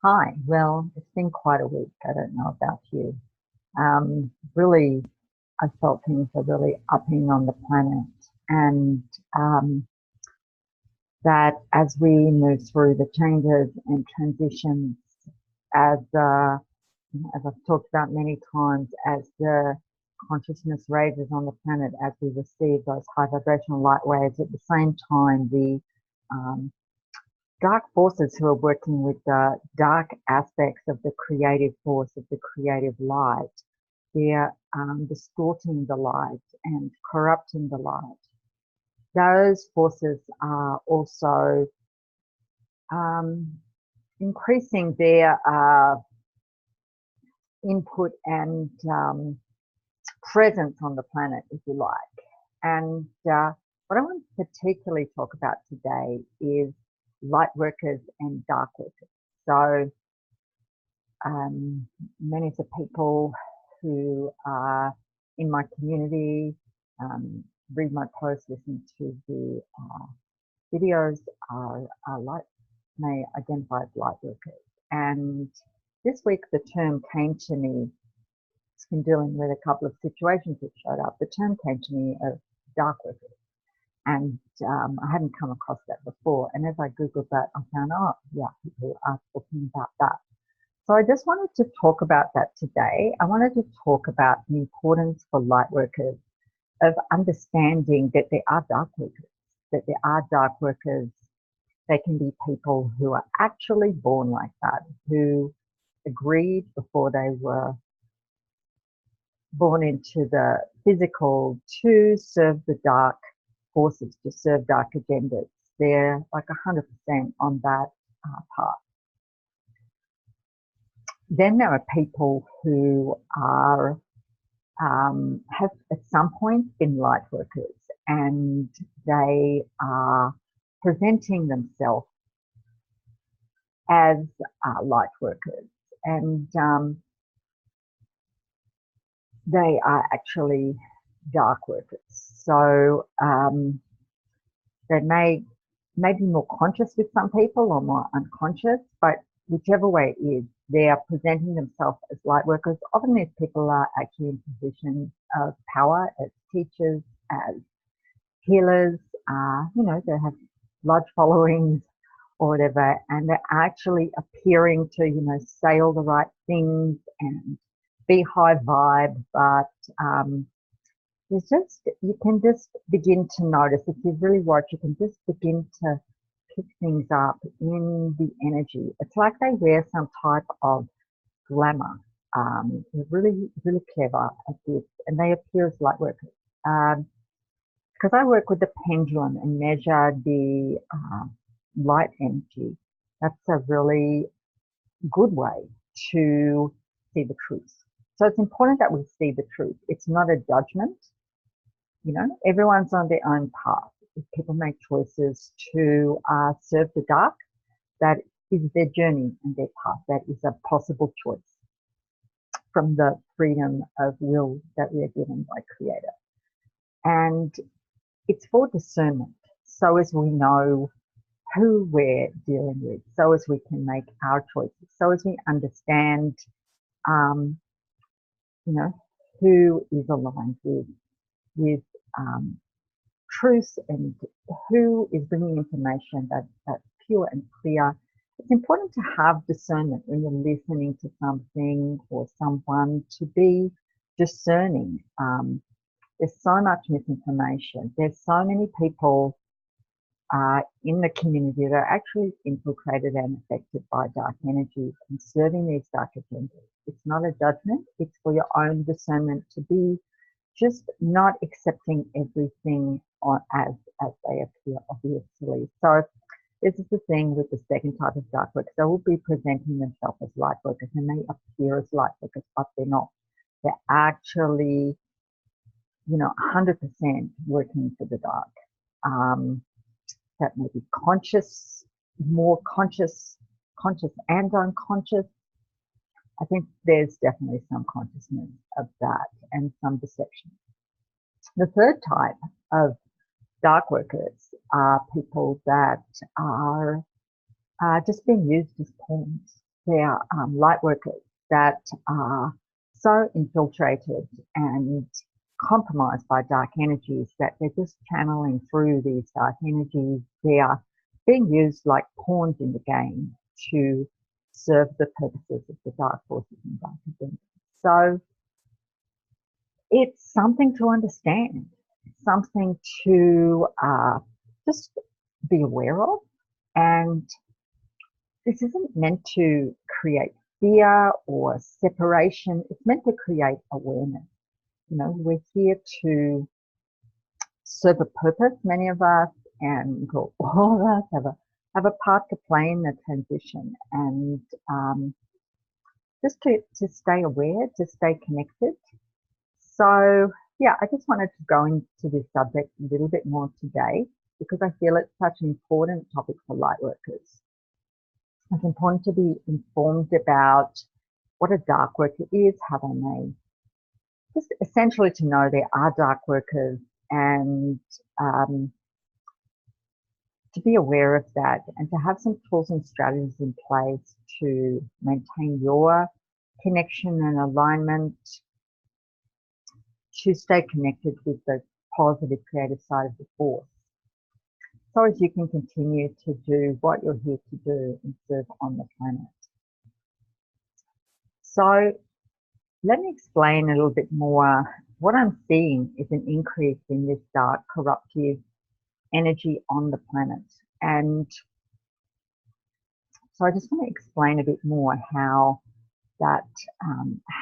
Hi, well, it's been quite a week. I don't know about you. Really, I felt things are really upping on the planet, and um, that as we move through the changes and transitions, as as I've talked about many times, as the consciousness raises on the planet, as we receive those high vibrational light waves, at the same time, the um, dark forces who are working with the dark aspects of the creative force, of the creative light, they're distorting the light and corrupting the light. Those forces are also um, increasing their input and presence on the planet, if you like. And what I want to particularly talk about today is light workers and dark workers. So many of the people who are in my community, read my posts, listen to the videos, may identify as light workers. And this week the term came to me, it's been dealing with a couple of situations that showed up, the term came to me of dark workers. And I hadn't come across that before. And as I Googled that, I found, oh, yeah, people are talking about that. So I just wanted to talk about that today. I wanted to talk about the importance for light workers of understanding that there are dark workers, that there are dark workers. They can be people who are actually born like that, who agreed before they were born into the physical to serve the dark forces, to serve dark agendas. They're like 100% on that path. Then there are people who are have at some point been light workers, and they are presenting themselves as light workers, and they are actually dark workers. So they may be more conscious with some people or more unconscious, but whichever way it is, they are presenting themselves as light workers. Often these people are actually in positions of power as teachers, as healers, they have large followings or whatever, and they're actually appearing to, say all the right things and be high vibe, but you can just begin to notice, if you really watch, you can just begin to pick things up in the energy. It's like they wear some type of glamour. They're really, really clever at this, and they appear as light workers. Because I work with the pendulum and measure the light energy, that's a really good way to see the truth. So it's important that we see the truth. It's not a judgment. Everyone's on their own path. If people make choices to serve the dark, that is their journey and their path. That is a possible choice from the freedom of will that we are given by Creator. And it's for discernment, so as we know who we're dealing with, so as we can make our choices, so as we understand, who is aligned with truth and who is bringing information that's pure and clear. It's important to have discernment when you're listening to something or someone, to be discerning. There's so much misinformation. There's so many people in the community that are actually infiltrated and affected by dark energies and serving these dark agendas. It's not a judgment. It's for your own discernment to be just not accepting everything as they appear, obviously. So this is the thing with the second type of dark workers. They will be presenting themselves as light workers, and they appear as light workers, but they're not. They're actually, 100% working for the dark. That may be conscious, more conscious and unconscious. I think there's definitely some consciousness of that and some deception. The third type of dark workers are people that are just being used as pawns. they're light workers that are so infiltrated and compromised by dark energies that they're just channeling through these dark energies. They are being used like pawns in the game to serve the purposes of the dark forces and dark agenda. So it's something to understand, something to just be aware of. And this isn't meant to create fear or separation. It's meant to create awareness. You know, we're here to serve a purpose, many of us, and all of us have a part to play in the transition. And just to stay aware, to stay connected. So yeah, I just wanted to go into this subject a little bit more today because I feel it's such an important topic for light workers. It's important to be informed about what a dark worker is, how they may, just essentially to know there are dark workers and to be aware of that and to have some tools and strategies in place to maintain your connection and alignment, to stay connected with the positive creative side of the force, so as you can continue to do what you're here to do and serve on the planet. So let me explain a little bit more. What I'm seeing is an increase in this dark corruptive energy on the planet. And so I just want to explain a bit more how that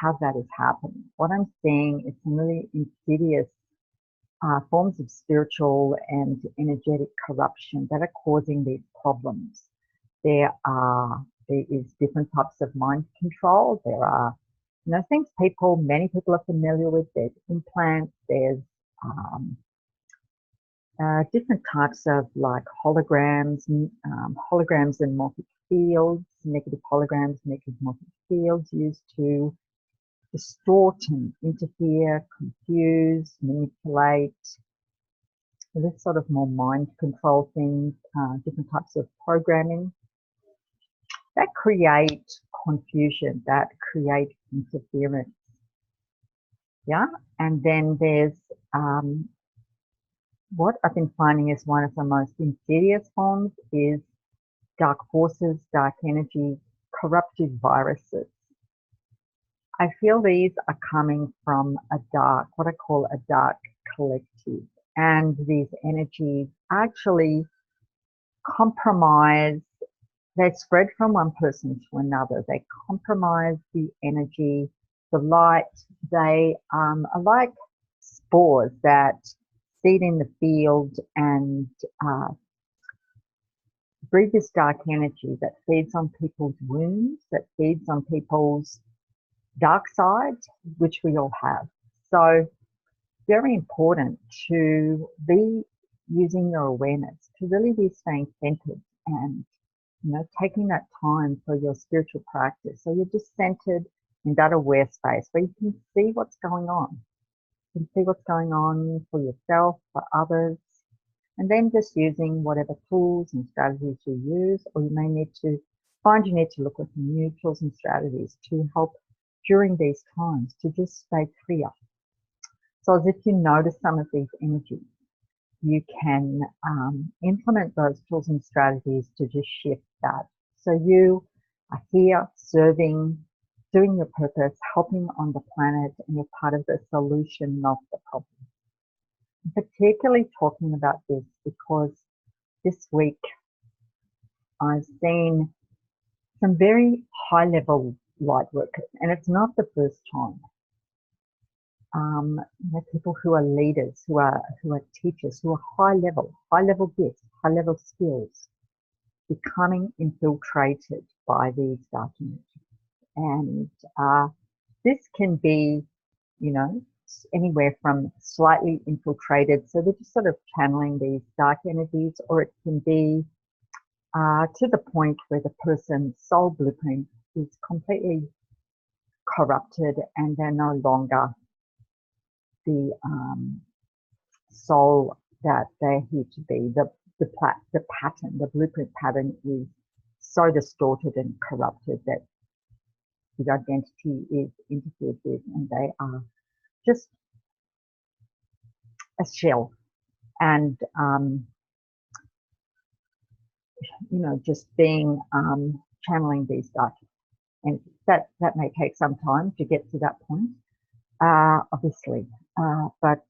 has happened. What I'm seeing is some really insidious forms of spiritual and energetic corruption that are causing these problems. There is different types of mind control. There are, you know, things many people are familiar with. There's implants. There's different types of like holograms and morphic fields, negative holograms, negative morphic fields used to distort and interfere, confuse, manipulate. This sort of more mind control things, different types of programming that create confusion, that create interference. Yeah, and then there's what I've been finding is one of the most insidious forms is dark forces, dark energy, corruptive viruses. I feel these are coming from what I call a dark collective. And these energies actually compromise, they spread from one person to another. They compromise the energy, the light. They are like spores that seed in the field and breed this dark energy that feeds on people's wounds, that feeds on people's dark side, which we all have. So very important to be using your awareness, to really be staying centered and, you know, taking that time for your spiritual practice. So you're just centered in that aware space where you can see what's going on. You can see what's going on for yourself, for others, and then just using whatever tools and strategies you use, or you may need to look at some new tools and strategies to help during these times to just stay clear. So as if you notice some of these energies, you can implement those tools and strategies to just shift that. So you are here serving, doing your purpose, helping on the planet, and you're part of the solution, not the problem. I'm particularly talking about this because this week I've seen some very high level light workers, and it's not the first time. People who are leaders, who are teachers, who are high level gifts, high level skills, becoming infiltrated by these dark energies. And this can be, you know, anywhere from slightly infiltrated, so they're just sort of channeling these dark energies, or it can be to the point where the person's soul blueprint is completely corrupted and they're no longer the soul that they're here to be. The pattern, the blueprint pattern is so distorted and corrupted that the identity is interfered with, and they are just a shell. And just being channeling these dark, and that may take some time to get to that point, obviously. But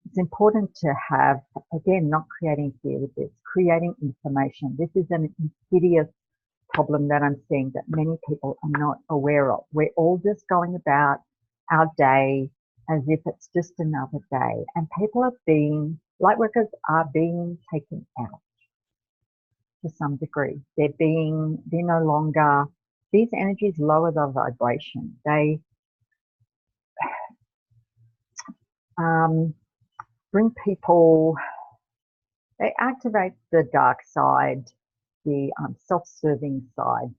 it's important to have, again, not creating fear with this, creating information. This is an insidious problem that I'm seeing that many people are not aware of. We're all just going about our day as if it's just another day, and people are lightworkers are being taken out to some degree. They're no longer, these energies lower the vibration. They bring people, they activate the dark side, the self-serving side,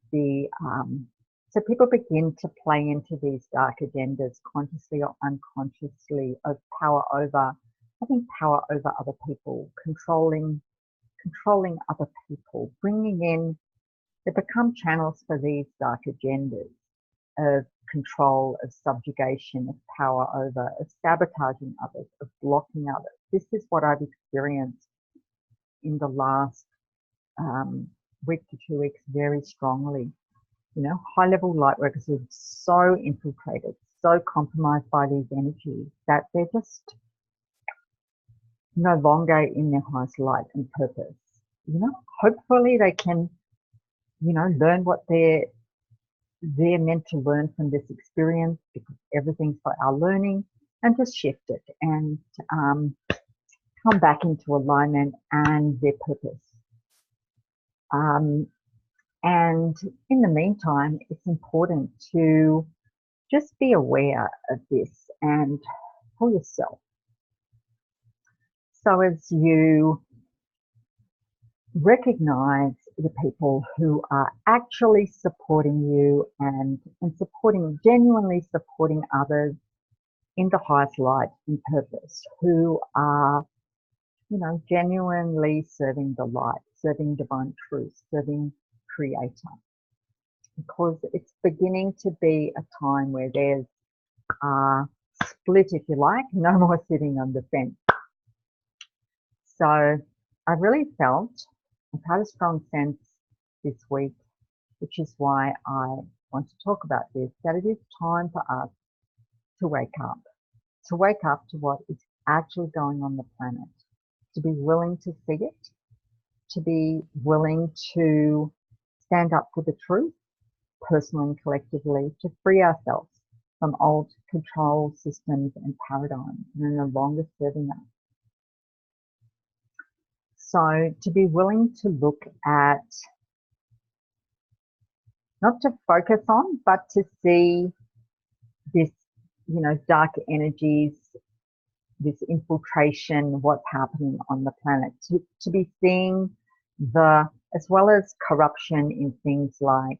so people begin to play into these dark agendas consciously or unconsciously, of having power over other people, controlling other people, they become channels for these dark agendas of control, of subjugation, of power over, of sabotaging others, of blocking others. This is what I've experienced in the last week to 2 weeks very strongly. High-level lightworkers are so infiltrated, so compromised by these energies that they're just no longer in their highest light and purpose. Hopefully they can, learn what they're meant to learn from this experience, because everything's for our learning, and just shift it and come back into alignment and their purpose. And in the meantime, it's important to just be aware of this and for yourself. So as you recognize the people who are actually supporting you and genuinely supporting others in the highest light and purpose, who are, genuinely serving the light, serving divine truth, serving Creator, because it's beginning to be a time where there's a split, if you like, no more sitting on the fence. So I really felt, I've had a strong sense this week, which is why I want to talk about this, that it is time for us to wake up to what is actually going on the planet, to be willing to see it, to be willing to stand up for the truth, personally and collectively, to free ourselves from old control systems and paradigms that are no longer serving us. So to be willing to look at, not to focus on, but to see this, dark energies, this infiltration, what's happening on the planet, to be seeing as well as corruption in things like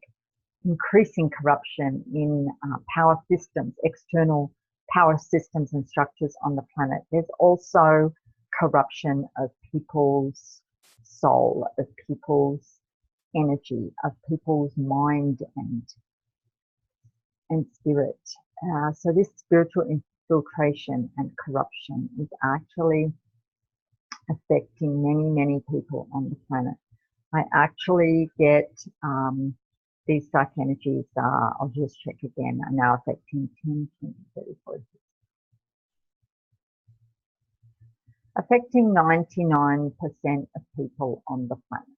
increasing corruption in power systems, external power systems and structures on the planet. There's also corruption of people's soul, of people's energy, of people's mind and spirit. So this spiritual infiltration and corruption is actually affecting many, many people on the planet. I actually get these dark energies, I'll just check again, are now affecting 10, 20, 30, 40, affecting 99% of people on the planet.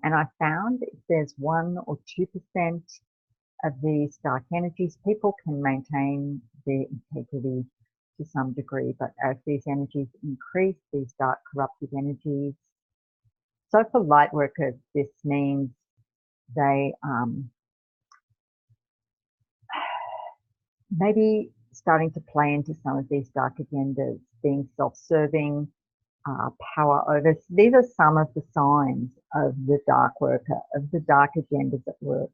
And I found if there's 1 or 2% of these dark energies, people can maintain their integrity to some degree. But as these energies increase, these dark corruptive energies, so for light workers, this means they maybe starting to play into some of these dark agendas, being self-serving, power over. These are some of the signs of the dark worker, of the dark agendas at work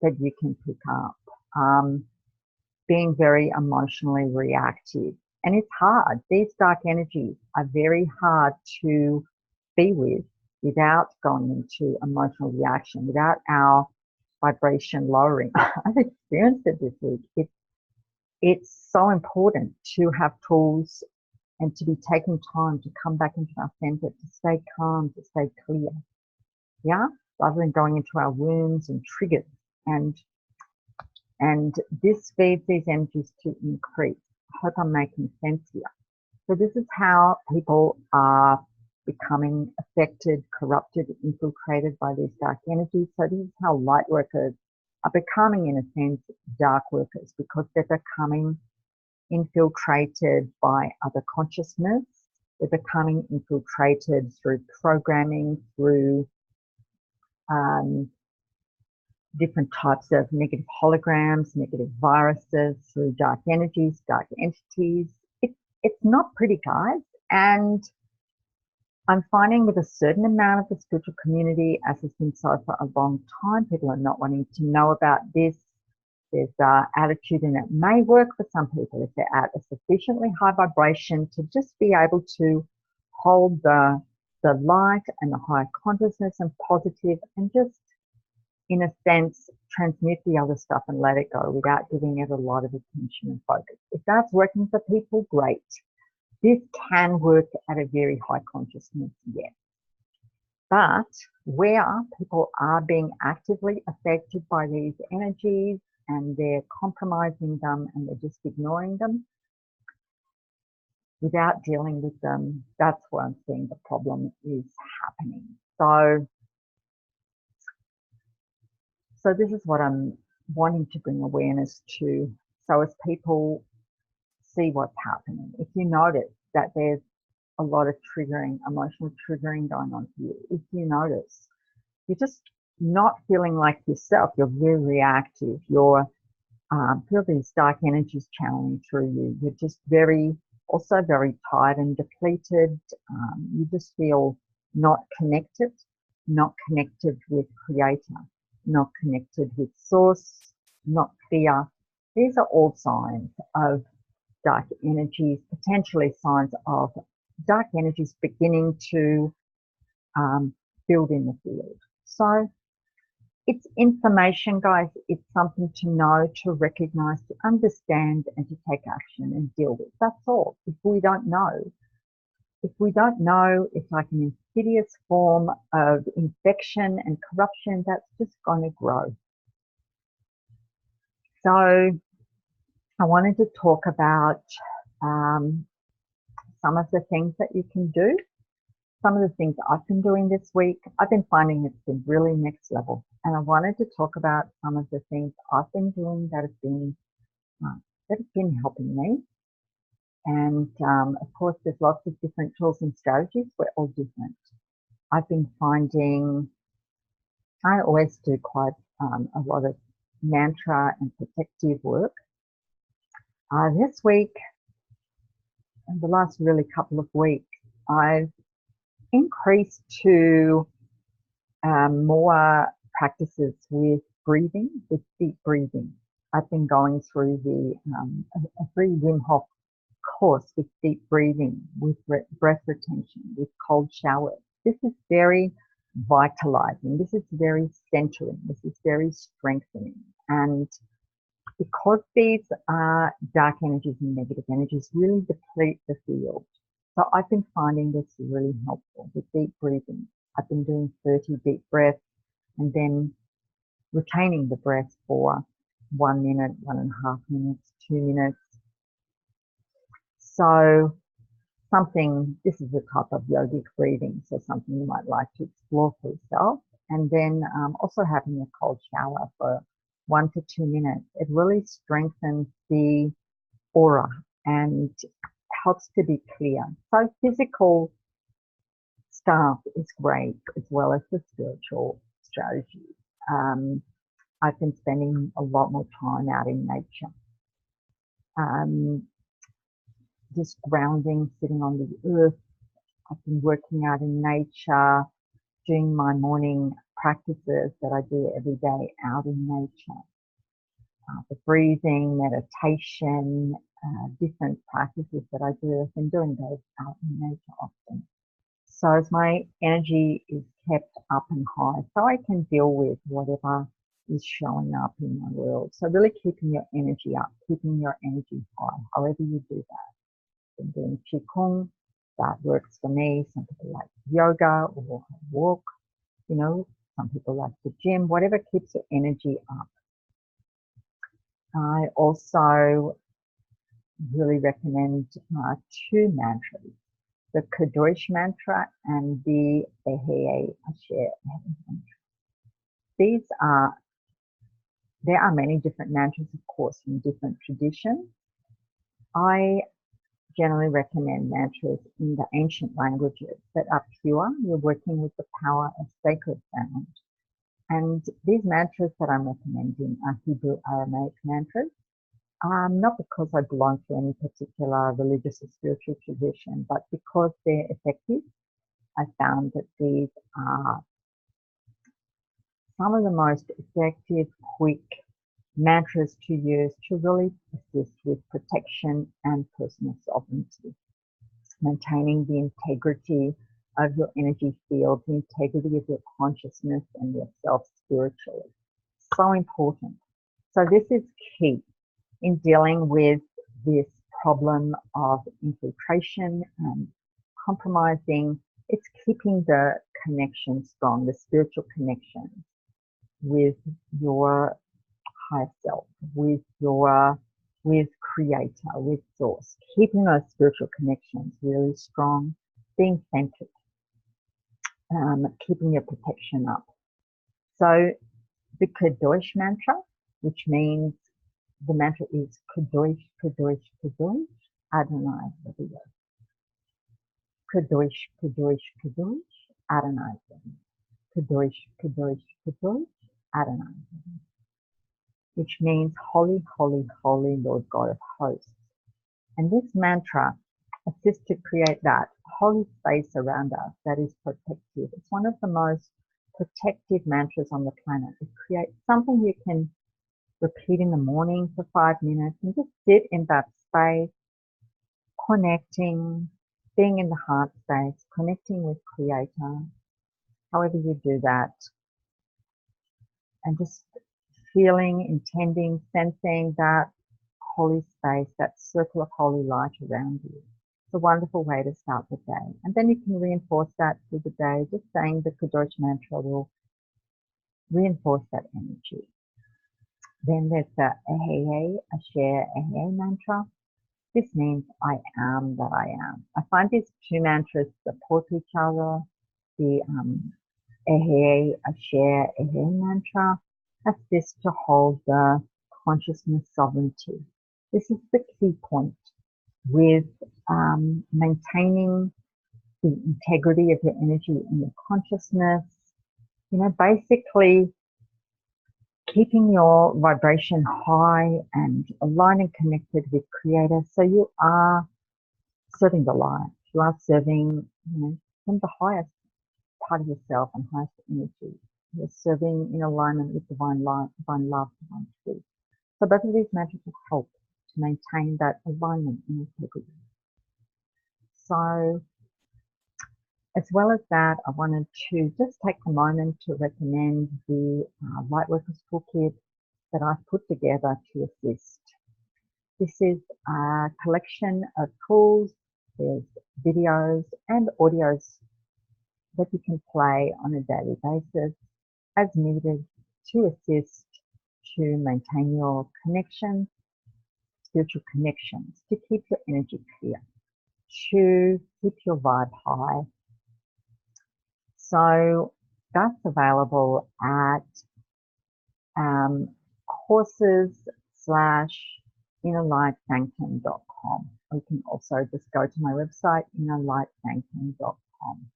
that you can pick up. Being very emotionally reactive. And it's hard. These dark energies are very hard to be with without going into emotional reaction, without our vibration lowering. I've experienced it this week. It's so important to have tools and to be taking time to come back into our center, to stay calm, to stay clear. Yeah, rather than going into our wounds and triggers. And this feeds these energies to increase. I hope I'm making sense here. So this is how people are becoming affected, corrupted, infiltrated by these dark energies. So this is how light workers are becoming, in a sense, dark workers, because they're becoming infiltrated by other consciousness. They're becoming infiltrated through programming, through different types of negative holograms, negative viruses, through dark energies, dark entities. It's not pretty, guys. And I'm finding with a certain amount of the spiritual community, as has been so for a long time, people are not wanting to know about this. There's attitude, and it may work for some people if they're at a sufficiently high vibration to just be able to hold the light and the higher consciousness and positive, and just, in a sense, transmute the other stuff and let it go without giving it a lot of attention and focus. If that's working for people, great. This can work at a very high consciousness, yes. But where people are being actively affected by these energies and they're compromising them and they're just ignoring them without dealing with them, that's where I'm seeing the problem is happening. So this is what I'm wanting to bring awareness to. So as people see what's happening, if you notice that there's a lot of triggering, emotional triggering going on for you, if you notice you're just not feeling like yourself, you're very reactive, you're feel these dark energies channeling through you, you're just also very tired and depleted, you just feel not connected with Creator, not connected with Source, not clear. These are all signs of dark energies, potentially signs of dark energies beginning to build in the field. So it's information, guys. It's something to know, to recognize, to understand, and to take action and deal with. That's all. If we don't know, it's like an insidious form of infection and corruption that's just going to grow. So I wanted to talk about some of the things that you can do. Some of the things I've been doing this week, I've been finding it's been really next level. And I wanted to talk about some of the things I've been doing that have been helping me. And of course, there's lots of different tools and strategies. We're all different. I've been finding, I always do quite a lot of mantra and protective work. This week, and the last really couple of weeks, I've increased to more practices with breathing, with deep breathing. I've been going through a free Wim Hof course with deep breathing, with breath retention, with cold showers. This is very vitalizing. This is very centering. This is very strengthening. And because these are dark energies and negative energies, really deplete the field. So I've been finding this really helpful with deep breathing. I've been doing 30 deep breaths and then retaining the breath for 1 minute, 1.5 minutes, 2 minutes. So this is a type of yogic breathing, so something you might like to explore for yourself. And then also having a cold shower for 1 to 2 minutes. It really strengthens the aura and helps to be clear. So physical stuff is great, as well as the spiritual strategy. I've been spending a lot more time out in nature. Just grounding, sitting on the earth. I've been working out in nature, doing my morning practices that I do every day out in nature. The breathing, meditation, different practices that I do. I've been doing those out in nature often. So as my energy is kept up and high, so I can deal with whatever is showing up in my world. So really keeping your energy up, keeping your energy high, however you do that. I'm doing Qigong, that works for me. Some people like yoga or walk, you know, some people like the gym, whatever keeps your energy up. I also really recommend two mantras, the Kadosh mantra and the Ehe Asher mantra. These are, there are many different mantras, of course, from different traditions. I generally recommend mantras in the ancient languages that are pure. You're working with the power of sacred sound. And these mantras that I'm recommending are Hebrew Aramaic mantras. Not because I belong to any particular religious or spiritual tradition, but because they're effective. I found that these are some of the most effective, quick mantras to use to really assist with protection and personal sovereignty, maintaining the integrity of your energy field, the integrity of your consciousness and yourself spiritually. So important. So this is key in dealing with this problem of infiltration and compromising. It's keeping the connection strong, the spiritual connection with your higher self, with creator, with source, keeping those spiritual connections really strong, being centered, keeping your protection up. So the Kadosh mantra, which means the mantra is Kadosh, Kadosh, Kadosh, Adonai, Kadosh, Kadosh, Kadosh, Adonai, Kadosh, Kadosh, Kadosh, Adonai, which means holy, holy, holy Lord God of hosts. And this mantra assists to create that holy space around us that is protective. It's one of the most protective mantras on the planet. It creates something you can repeat in the morning for 5 minutes and just sit in that space, connecting, being in the heart space, connecting with Creator, however you do that, and just feeling, intending, sensing that holy space, that circle of holy light around you. It's a wonderful way to start the day. And then you can reinforce that through the day. Just saying the Kadosh mantra will reinforce that energy. Then there's the Ehe Asher Ehe mantra. This means I am that I am. I find these two mantras support each other. The Ehe Asher Ehe mantra assists to hold the consciousness sovereignty. This is the key point with maintaining the integrity of your energy and your consciousness. You know, basically keeping your vibration high and aligned and connected with Creator, so you are serving the light. You are serving, you know, from the highest part of yourself and highest energy. You're serving in alignment with divine light, divine love, divine truth. So both of these mantras will help to maintain that alignment and integrity. So as well as that, I wanted to just take a moment to recommend the Lightworkers Toolkit that I've put together to assist. This is a collection of tools. There's videos and audios that you can play on a daily basis as needed to assist to maintain your connections, spiritual connections, to keep your energy clear, to keep your vibe high. So that's available at courses/innerlightsanctum.com. You can also just go to my website, innerlightsanctum.com.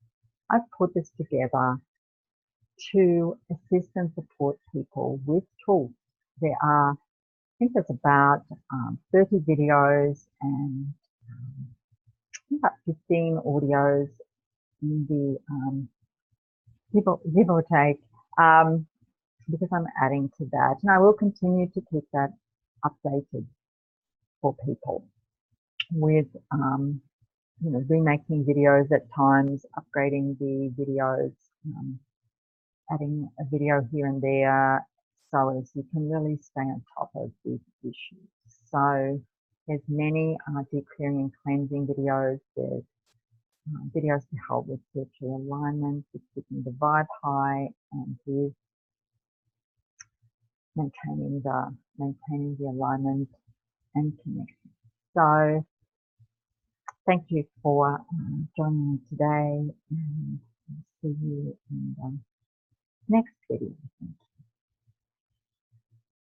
I've put this together to assist and support people with tools. There are, I think there's about 30 videos and about 15 audios in the give or take, because I'm adding to that. And I will continue to keep that updated for people with, you know, remaking videos at times, upgrading the videos, adding a video here and there. sowers, you can really stay on top of these issues. So there's many deep clearing and cleansing videos. There's videos to help with spiritual alignment, with keeping the vibe high, and with maintaining the alignment and connection. So thank you for joining me today, and I'll see you in the next video.